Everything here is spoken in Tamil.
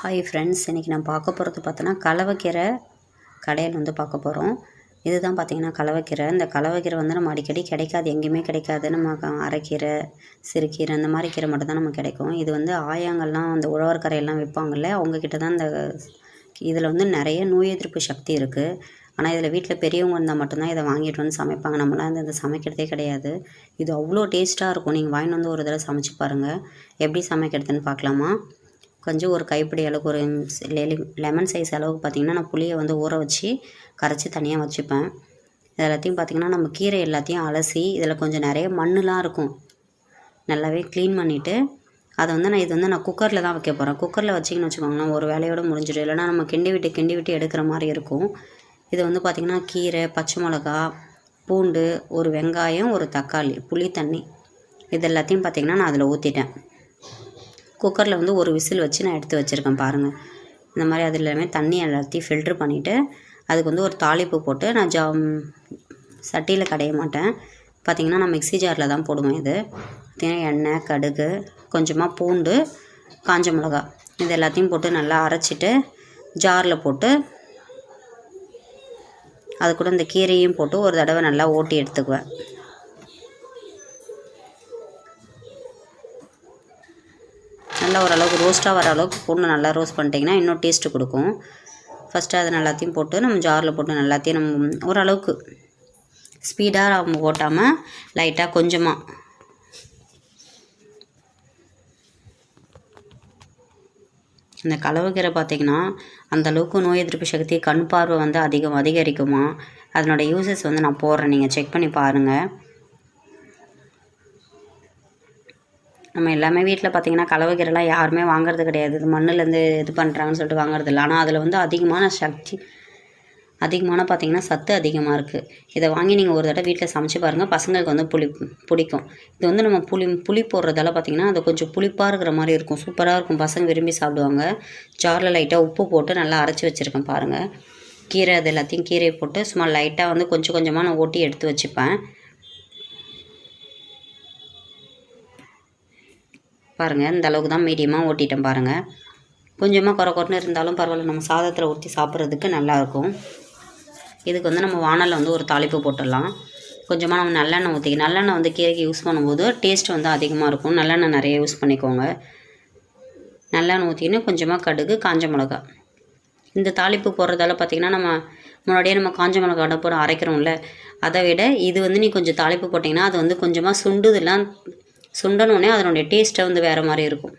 ஹாய் ஃப்ரெண்ட்ஸ், இன்றைக்கி நான் பார்க்க போகிறது பார்த்தோன்னா கலவைக்கீரை கடையில் பார்க்க போகிறோம். இதுதான் பார்த்திங்கன்னா கலவைக்கீரை. இந்த கலவைக்கீரை நம்ம அடிக்கடி கிடைக்காது, எங்கேயுமே கிடைக்காது. நம்ம அரைக்கீரை, சிறுகீரை இந்த மாதிரி கீரை மட்டும்தான் நமக்கு கிடைக்கும். இது ஆயாங்கள்லாம் அந்த உழவர் கரையெல்லாம் விற்பாங்கள்ல, அவங்கக்கிட்ட தான் இதில் நிறைய நோய் எதிர்ப்பு சக்தி இருக்குது. ஆனால் இதில் வீட்டில் பெரியவங்க இருந்தால் மட்டும்தான் இதை வாங்கிட்டு வந்து சமைப்பாங்க. நம்மளாம் இதை சமைக்கிறதே கிடையாது. இது அவ்வளோ டேஸ்ட்டாக இருக்கும். நீங்கள் வாங்கிட்டு ஒரு தடவை சமைச்சு பாருங்கள். எப்படி சமைக்கிறதுன்னு பார்க்கலாமா? கொஞ்சம் ஒரு கைப்பிடி அளவுக்கு ஒரு லெமன் சைஸ் அளவுக்கு பார்த்திங்கன்னா நான் புளியை ஊற வச்சு கரைச்சி தனியாக வச்சுப்பேன். இது எல்லாத்தையும் பார்த்திங்கன்னா நம்ம கீரை எல்லாத்தையும் அலசி இதில் கொஞ்சம் நிறைய மண்ணெலாம் இருக்கும், நல்லாவே க்ளீன் பண்ணிவிட்டு அதை நான் குக்கரில் தான் வைக்க போகிறேன். குக்கரில் வச்சிங்கன்னு வச்சுக்கோங்களேன், ஒரு வேலையோடு முடிஞ்சிடும். இல்லைனா நம்ம கிண்டி விட்டு எடுக்கிற மாதிரி இருக்கும். இது பார்த்திங்கன்னா கீரை, பச்சை மிளகா, பூண்டு, ஒரு வெங்காயம், ஒரு தக்காளி, புளி தண்ணி இது எல்லாத்தையும் பார்த்திங்கன்னா நான் அதில் ஊற்றிட்டேன். குக்கரில் ஒரு விசில் வச்சு நான் எடுத்து வச்சுருக்கேன் பாருங்கள். இந்த மாதிரி அது எல்லாமே தண்ணி எல்லாத்தையும் ஃபில்ட்ரு பண்ணிவிட்டு அதுக்கு ஒரு தாளிப்பு போட்டு நான் சட்டியில் கடைய மாட்டேன். பார்த்திங்கன்னா நான் மிக்ஸி ஜாரில் தான் போடுவேன். இது பார்த்திங்கன்னா எண்ணெய், கடுகு, கொஞ்சமாக பூண்டு, காஞ்ச மிளகா இது எல்லாத்தையும் போட்டு நல்லா அரைச்சிட்டு ஜாரில் போட்டு அது கூட இந்த கீரையும் போட்டு ஒரு தடவை நல்லா ஓட்டி எடுத்துக்குவேன். நல்லா ஓரளவுக்கு ரோஸ்ட்டாக வர அளவுக்கு பூண்டு நல்லா ரோஸ்ட் பண்ணிட்டிங்கன்னா இன்னும் டேஸ்ட்டு கொடுக்கும். ஃபஸ்ட்டு அதை எல்லாத்தையும் போட்டு நம்ம ஜாரில் போட்டு எல்லாத்தையும் நம்ம ஓரளவுக்கு ஸ்பீடாக நம்ம ஓட்டாமல் லைட்டாக கொஞ்சமாக இந்த கலவைக்கீரை பார்த்திங்கன்னா அந்தளவுக்கு நோய் எதிர்ப்பு சக்தி, கண் பார்வை அதிகரிக்குமா. அதனோட யூசஸ் நான் போடுறேன், நீங்கள் செக் பண்ணி பாருங்கள். நம்ம எல்லாமே வீட்டில் பார்த்திங்கன்னா கலவைக்கீரைலாம் யாருமே வாங்குறது கிடையாது. இது மண்ணிலேருந்து இது பண்ணுறாங்கன்னு சொல்லிட்டு வாங்குறது இல்லை. ஆனால் அதில் அதிகமான பார்த்திங்கன்னா சத்து அதிகமாக இருக்குது. இதை வாங்கி நீங்கள் ஒரு தடவை வீட்டில் சமைச்சு பாருங்கள். பசங்களுக்கு பிடிக்கும். இது நம்ம புளி போடுறதால பார்த்திங்கன்னா அது கொஞ்சம் புளிப்பாக இருக்கிற மாதிரி இருக்கும், சூப்பராக இருக்கும். பசங்க விரும்பி சாப்பிடுவாங்க. ஜாரில் லைட்டாக உப்பு போட்டு நல்லா அரைச்சி வச்சுருக்கேன் பாருங்கள். கீரை அது எல்லாத்தையும் கீரையை போட்டு சும்மா லைட்டாக கொஞ்சம் கொஞ்சமாக நான் ஓட்டி எடுத்து வச்சுப்பேன். பாருங்கள், இந்த அளவுக்கு தான் மீடியமாக ஓட்டிட்டேன் பாருங்கள். கொஞ்சமாக குறைன்னு இருந்தாலும் பரவாயில்ல, நம்ம சாதத்தில் ஊற்றி சாப்பிட்றதுக்கு நல்லாயிருக்கும். இதுக்கு நம்ம வானலில் ஒரு தாளிப்பு போட்டுடலாம். கொஞ்சமாக நம்ம நல்லெண்ணெய் நல்லெண்ணெய் கீரைக்கு யூஸ் பண்ணும்போது டேஸ்ட் அதிகமாக இருக்கும். நல்லெண்ணெய் நிறைய யூஸ் பண்ணிக்கோங்க. நல்லெண்ணெய் ஊற்றின்னு கொஞ்சமாக கடுகு, காஞ்ச மிளகா. இந்த தாளிப்பு போடுறதால பார்த்திங்கன்னா நம்ம முன்னாடியே நம்ம காஞ்ச மிளகா போட்டு அரைக்கிறோம்ல, அதை விட இது நீ கொஞ்சம் தாளிப்பு போட்டிங்கன்னா அது கொஞ்சமாக சுண்டனோடனே அதனுடைய டேஸ்ட்டை வேறு மாதிரி இருக்கும்.